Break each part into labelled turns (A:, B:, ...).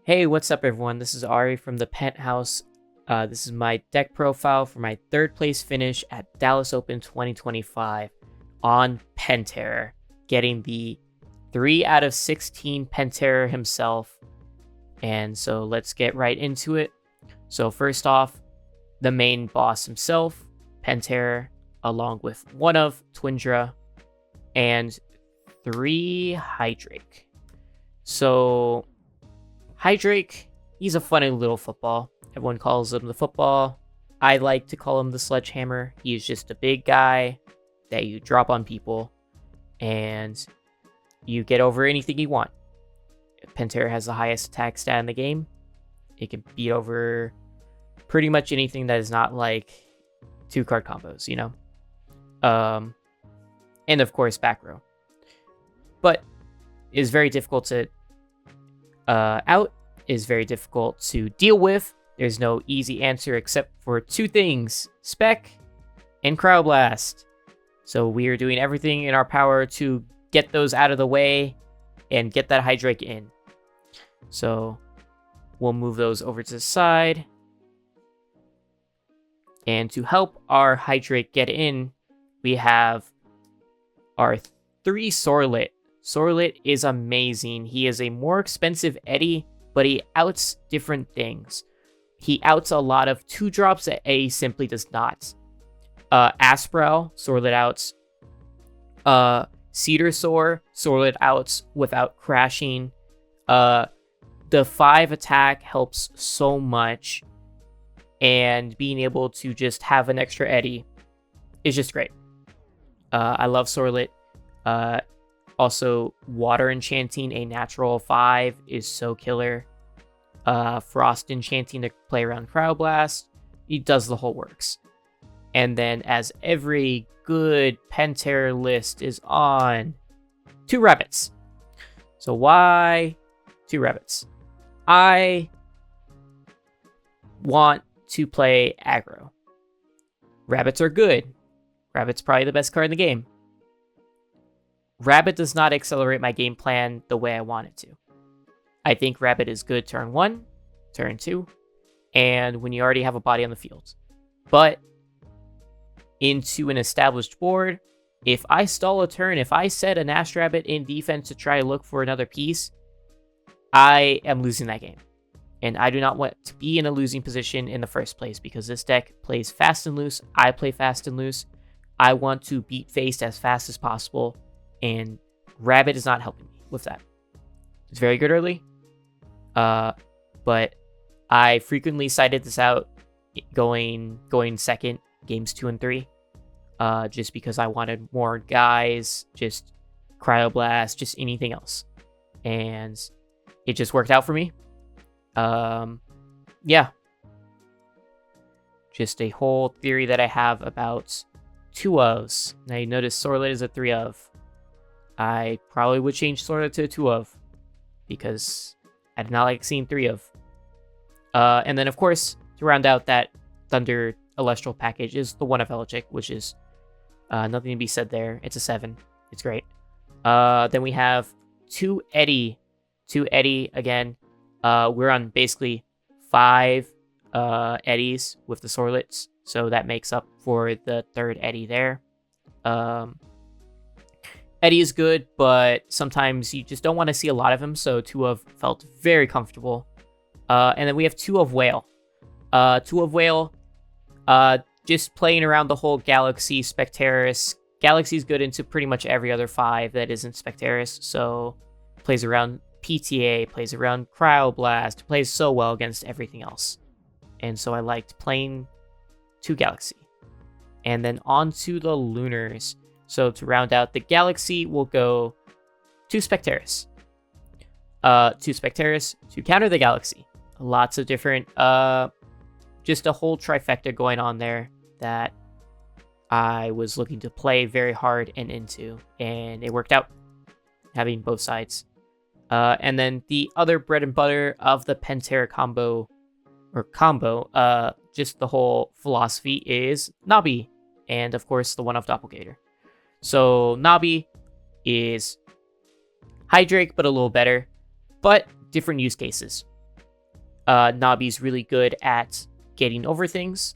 A: Hey, what's up, everyone? This is Ari from the Penthouse. This is my deck profile for my third place finish at Dallas Open 2025 on Penterror, getting the 3 out of 16 Penterror himself. And so let's get right into it. So first off, the main boss himself, Penterror, along with one of Twindra and 3 Hydrake. So Hydrake, he's a funny little football. Everyone calls him the football. I like to call him the sledgehammer. He is just a big guy that you drop on people and you get over anything you want. Penterror has the highest attack stat in the game. It can beat over pretty much anything that is not like 2-card combos, you know? And of course, back row. But is very difficult to out, is very difficult to deal with. There's no easy answer except for 2 things, Spec and Cryoblast. So we are doing everything in our power to get those out of the way and get that Hydrake in. So we'll move those over to the side. And to help our Hydrake get in, we have our 3 Sorlet. Sorlet is amazing. He is a more expensive Eddie, but he outs different things. He outs a lot of 2-drops that A simply does not. Asprow, Sorlet outs. Cedar Soar, Sorlet outs without crashing. The 5 attack helps so much. And being able to just have an extra Eddie is just great. I love Sorlet. Also, Water Enchanting, a natural 5, is so killer. Frost Enchanting to play around Cryoblast. He does the whole works. And then, as every good Penterror list is on, 2 Rabbits. So why 2 Rabbits? I want to play aggro. Rabbits are good. Rabbit's probably the best card in the game. Rabbit does not accelerate my game plan the way I want it to. I think Rabbit is good turn 1, turn 2, and when you already have a body on the field. But into an established board, if I stall a turn, if I set a Nash Rabbit in defense to try to look for another piece, I am losing that game. And I do not want to be in a losing position in the first place because this deck plays fast and loose. I play fast and loose. I want to beat face as fast as possible, and Rabbit is not helping me with that. It's very good early, but I frequently cited this out going second, games 2 and 3, just because I wanted more guys, just Cryoblast, just anything else. And it just worked out for me. Yeah. Just a whole theory that I have about 2 ofs. Now you notice Sorlet is a 3 of. I probably would change Sorlet to a 2 of because I did not like seeing 3 of. And then, of course, to round out that Thunder Celestial package is the 1 of Elegic, which is nothing to be said there. It's a 7. It's great. Then we have 2 Eddie. 2 Eddie again. We're on basically 5 Eddies with the Sorlets, so that makes up for the 3rd Eddie there. Eddie is good, but sometimes you just don't want to see a lot of him, so 2 of felt very comfortable. And then we have 2 of Whale. 2 of Whale, just playing around the whole Galaxy, Specterris. Galaxy's good into pretty much every other 5 that isn't Specterris, so plays around PTA, plays around Cryoblast, plays so well against everything else. And so I liked playing 2 Galaxy. And then on to the Lunars. So to round out the Galaxy, we'll go 2 Specterris. 2 Specterris to counter the Galaxy. Lots of different, just a whole trifecta going on there that I was looking to play very hard and into. And it worked out, having both sides. And then the other bread and butter of the Penterror combo, just the whole philosophy is Nabi, and of course the 1 of Doppelganger. So Nabi is Hydrake, but a little better, but different use cases. Nabi's really good at getting over things.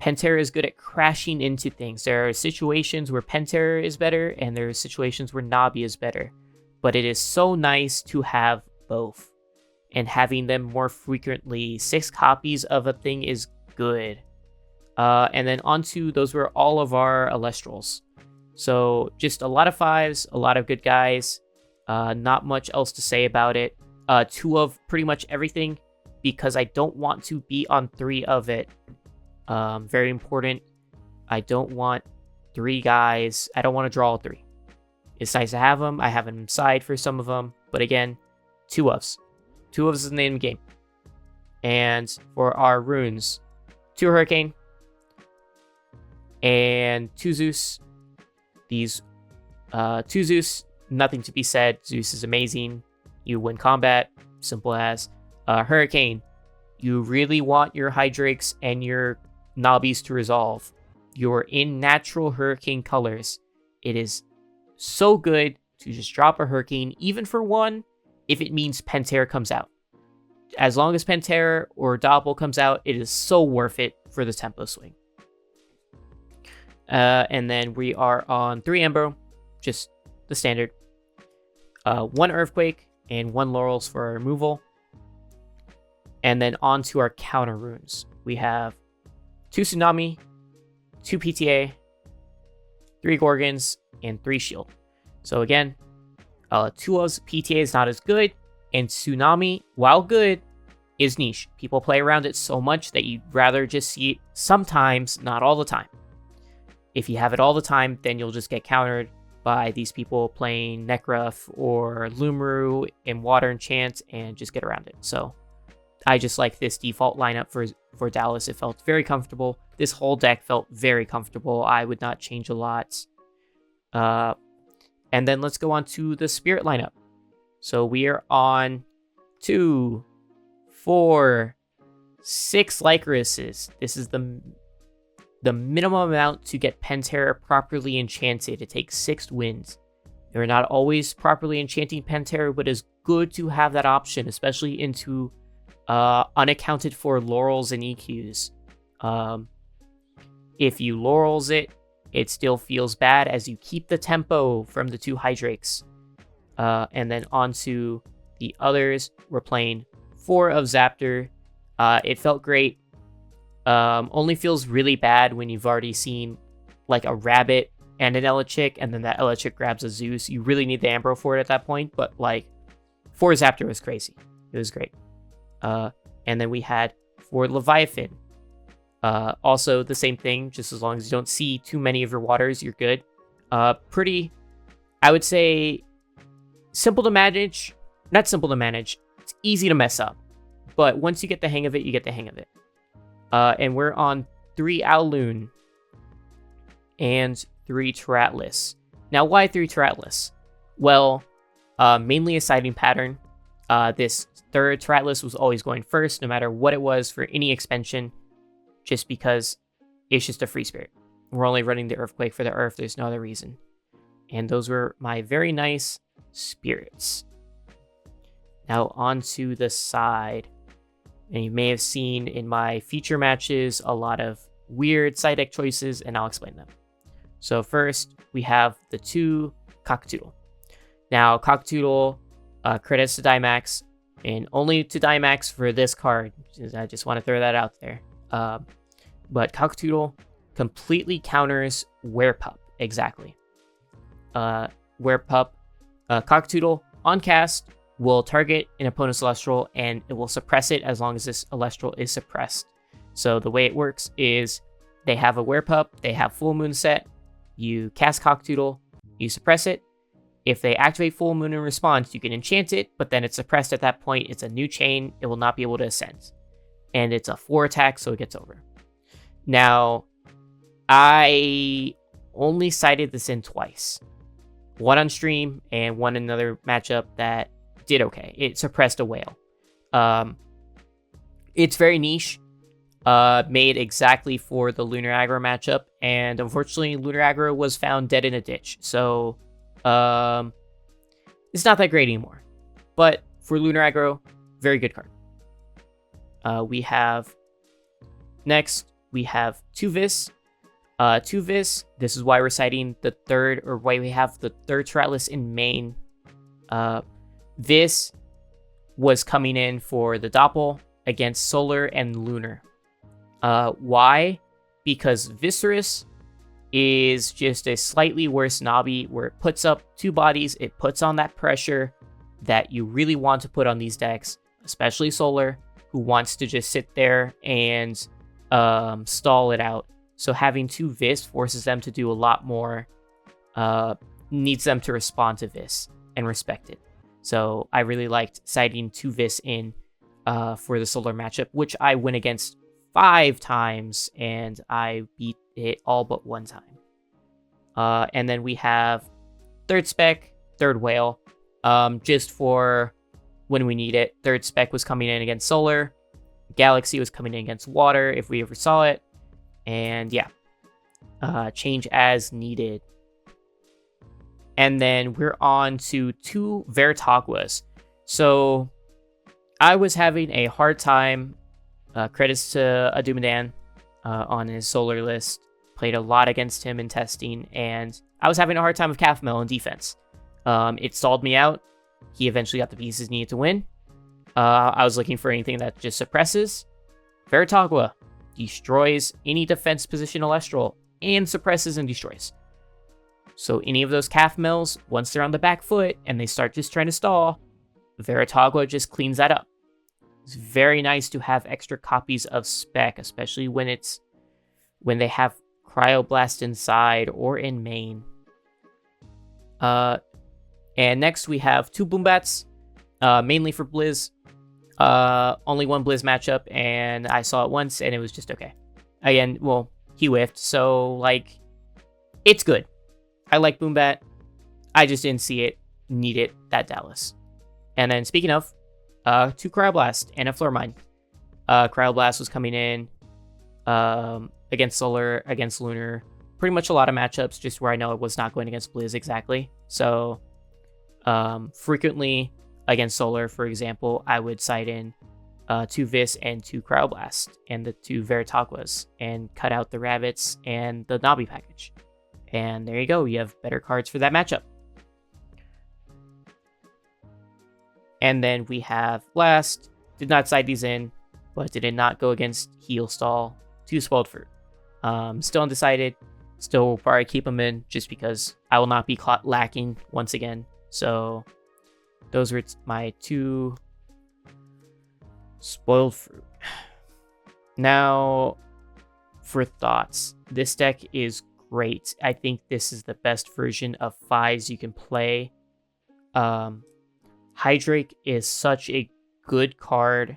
A: Pantera is good at crashing into things. There are situations where Pantera is better, and there are situations where Nabi is better. But it is so nice to have both. And having them more frequently. 6 copies of a thing is good. And then onto, those were all of our Alestrals. So just a lot of 5s, a lot of good guys. Not much else to say about it. 2 of pretty much everything, because I don't want to be on 3 of it. Very important. I don't want 3 guys. I don't want to draw all 3. It's nice to have them. I have them side for some of them. But again, 2 ofs. 2 ofs is the name of the game. And for our runes, 2 Hurricane and 2 Zeus. These 2 Zeus, nothing to be said. Zeus is amazing. You win combat. Simple as. Hurricane, you really want your Hydrakes and your Nobbies to resolve. You're in natural Hurricane colors. It is so good to just drop a Hurricane, even for 1, if it means Pantera comes out. As long as Pantera or Doppel comes out, it is so worth it for the tempo swing. And then we are on 3 Ember, just the standard. 1 Earthquake and 1 Laurels for our removal. And then on to our counter runes. We have 2 Tsunami, 2 PTA, 3 Gorgons, and 3 Shield. So again, 2 of PTA is not as good, and Tsunami, while good, is niche. People play around it so much that you'd rather just see it sometimes, not all the time. If you have it all the time, then you'll just get countered by these people playing Nekruff or Lumaru in Water Enchant and just get around it. So I just like this default lineup for Dallas. It felt very comfortable. This whole deck felt very comfortable. I would not change a lot. And then let's go on to the Spirit lineup. So we are on 2, 4, 6 Lycorises. This is the minimum amount to get Pantera properly enchanted. It takes 6 wins. You're not always properly enchanting Pantera, but it's good to have that option, especially into unaccounted for Laurels and EQs. If you Laurels it, it still feels bad as you keep the tempo from the 2 Hydrakes. And then onto the others, we're playing 4 of Zaptor. It felt great. Only feels really bad when you've already seen like a rabbit and an Elachick, and then that Elachick grabs a Zeus. You really need the Ambro for it at that point, but like 4 Zaptor was crazy. It was great. And then we had 4 Leviathan. Also the same thing, just as long as you don't see too many of your waters, you're good. Pretty, I would say, simple to manage. Not simple to manage. It's easy to mess up. But once you get the hang of it, you get the hang of it. And we're on 3 Owloon and 3 Teratlis. Now, why 3 Teratlis? Well, mainly a siding pattern. This 3rd Teratlis was always going first, no matter what it was for any expansion, just because it's just a free spirit. We're only running the Earthquake for the Earth. There's no other reason. And those were my very nice spirits. Now onto the side. And you may have seen in my feature matches a lot of weird side deck choices, and I'll explain them. So first, we have the 2 Cockatoodle. Now, Cockatoodle credits to Dynamax, and only to Dynamax for this card. I just want to throw that out there. But Cockatoodle completely counters Werepup, exactly. Werepup, Cockatoodle, on cast, will target an opponent's Celestial, and it will suppress it as long as this Celestial is suppressed. So the way it works is they have a Werepup, they have Full Moon set, you cast Cockatoodle, you suppress it. If they activate Full Moon in response, you can enchant it, but then it's suppressed at that point. It's a new chain, it will not be able to ascend. And it's a 4 attack, so it gets over. Now, I only cited this in twice. One on stream and one in another matchup that did okay. It suppressed a whale. It's very niche. Made exactly for the Lunar Aggro matchup, and unfortunately Lunar Aggro was found dead in a ditch. So it's not that great anymore. But for Lunar Aggro, very good card. We have next, we have Tuvis. Tuvis, this is why we're citing the third, or why we have the third strat list in main. This was coming in for the Doppel against Solar and Lunar. Why? Because Viserys is just a slightly worse Nabi, where it puts up 2 bodies, it puts on that pressure that you really want to put on these decks, especially Solar, who wants to just sit there and stall it out. So having 2 Vis forces them to do a lot more, needs them to respond to Vis and respect it. So I really liked citing 2 Vis in for the Solar matchup, which I went against 5 times, and I beat it all but 1 time. And then we have third spec, third whale, just for when we need it. Third spec was coming in against Solar. Galaxy was coming in against water if we ever saw it. And yeah, change as needed. And then we're on to 2 Veritaguas. So I was having a hard time. Credits to Adumadan on his Solar list. Played a lot against him in testing, and I was having a hard time with Calfmel in defense. It stalled me out. He eventually got the pieces needed to win. I was looking for anything that just suppresses. Veritagua destroys any defense position Alestral and suppresses and destroys. So any of those Calfmels, once they're on the back foot and they start just trying to stall, Veritagua just cleans that up. It's very nice to have extra copies of spec, especially when they have Cryoblast inside or in main. And next we have 2 Boombats, mainly for Blizz. Only 1 Blizz matchup, and I saw it once, and it was just okay. Again, well, he whiffed, so, like, it's good. I like Boombat. I just didn't see it need it that Dallas. And then, speaking of, 2 Cryoblast and a Floor Mine. Cryoblast was coming in against Solar, against Lunar. Pretty much a lot of matchups, just where I know it was not going against Blizz exactly. So, frequently against Solar, for example, I would cite in 2 Vis and 2 Cryoblast and the 2 Veritaguas and cut out the Rabbits and the Nabi package. And there you go, you have better cards for that matchup. And then we have last, did not side these in, but did not go against Heal Stall, 2 Spoiled Fruit. Still undecided, still will probably keep them in just because I will not be caught lacking once again. So those were my 2 Spoiled Fruit. Now, for thoughts, this deck is great. I think this is the best version of 5s you can play. Hydrake is such a good card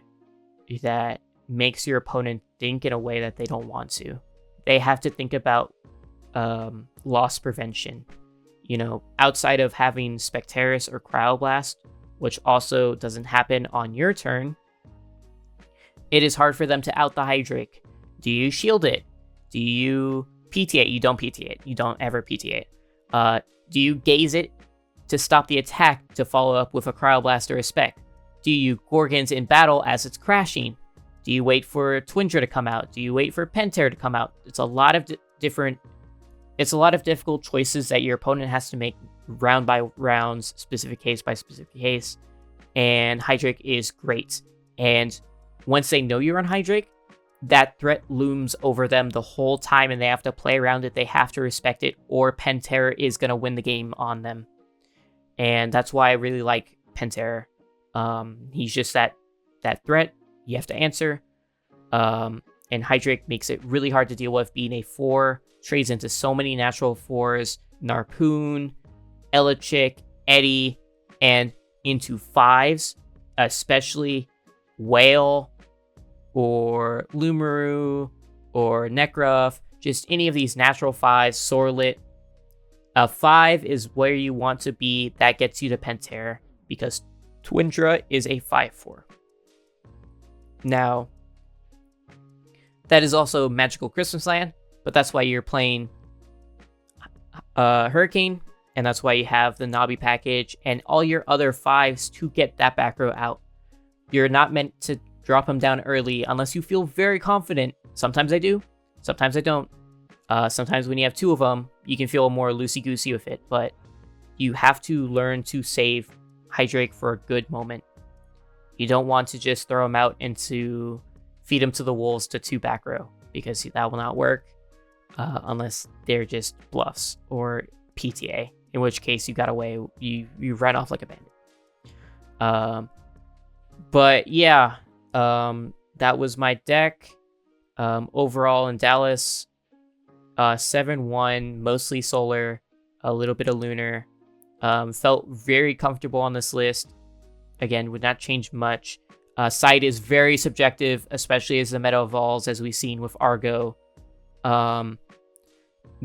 A: that makes your opponent think in a way that they don't want to. They have to think about loss prevention. You know, outside of having Spectaris or Cryoblast, which also doesn't happen on your turn, it is hard for them to out the Hydrake. Do you shield it? Do you PTA? You don't PTA. You don't ever PTA. Do you gaze it to stop the attack to follow up with a Cryoblast or a Spec? Do you Gorgons in battle as it's crashing? Do you wait for Twindra to come out? Do you wait for Pentempo to come out? It's a lot of difficult choices that your opponent has to make round by rounds, specific case by specific case. And Hydrake is great. And once they know you're on Hydrake, that threat looms over them the whole time and they have to play around it. They have to respect it, or Pentempo is going to win the game on them. And that's why I really like Pentempo. He's just that threat you have to answer. And Hydrake makes it really hard to deal with. Being a 4 trades into so many natural 4s, Narpoon, Elichick, Eddie, and into 5s, especially Whale or Lumaru or Nekruff, just any of these natural 5s, Sorlet. A 5 is where you want to be. That gets you to Pentempo because Twindra is a 5/4. Now, that is also Magical Christmas Land, but that's why you're playing Hurricane, and that's why you have the Nabi package and all your other 5s to get that back row out. You're not meant to drop them down early unless you feel very confident. Sometimes I do, sometimes I don't. Sometimes when you have 2 of them, you can feel more loosey-goosey with it, but you have to learn to save Hydrake for a good moment. You don't want to just throw them out into feed them to the wolves to 2 back row, because that will not work unless they're just bluffs or PTA, in which case you got away, you ran off like a bandit. But yeah, that was my deck. Overall in Dallas, 7-1, mostly solar, a little bit of lunar. Felt very comfortable on this list. Again, would not change much. Sight is very subjective, especially as the meta evolves, as we've seen with Argo.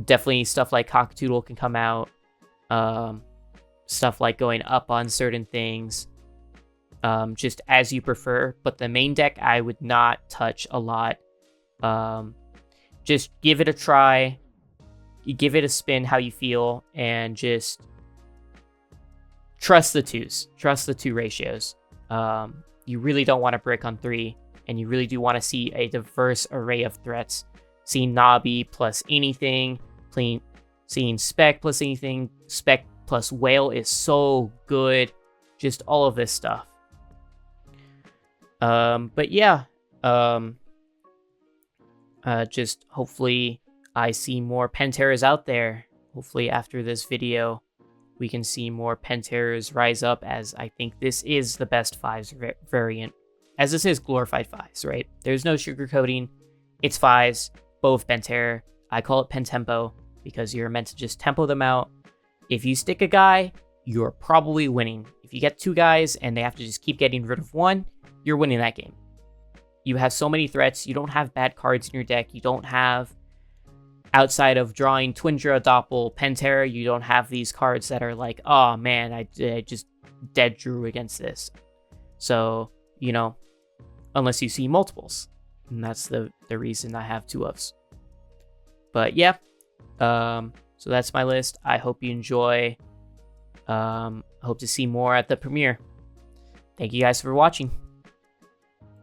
A: Definitely stuff like Cockatoodle can come out. Stuff like going up on certain things. Just as you prefer. But the main deck, I would not touch a lot. Just give it a try. You give it a spin how you feel, and just trust the 2s. Trust the 2 ratios. You really don't want to break on 3, and you really do want to see a diverse array of threats. Seeing Nabi plus anything, seeing Spec plus anything, Spec plus Whale is so good. Just all of this stuff. But yeah, just hopefully I see more Penterras out there. Hopefully after this video, we can see more Penterras rise up, as I think this is the best 5s variant. As this is glorified 5s, right? There's no sugarcoating. It's 5s, both Penterra. I call it Pentempo because you're meant to just tempo them out. If you stick a guy, you're probably winning. If you get 2 guys and they have to just keep getting rid of 1, you're winning that game. You have so many threats. You don't have bad cards in your deck. You don't have, outside of drawing Twindra, Doppel, Penterra, you don't have these cards that are like, oh man, I just dead drew against this. So, you know, unless you see multiples. And that's the reason I have 2 ofs. But yeah, so that's my list. I hope you enjoy. Hope to see more at the premiere. Thank you guys for watching.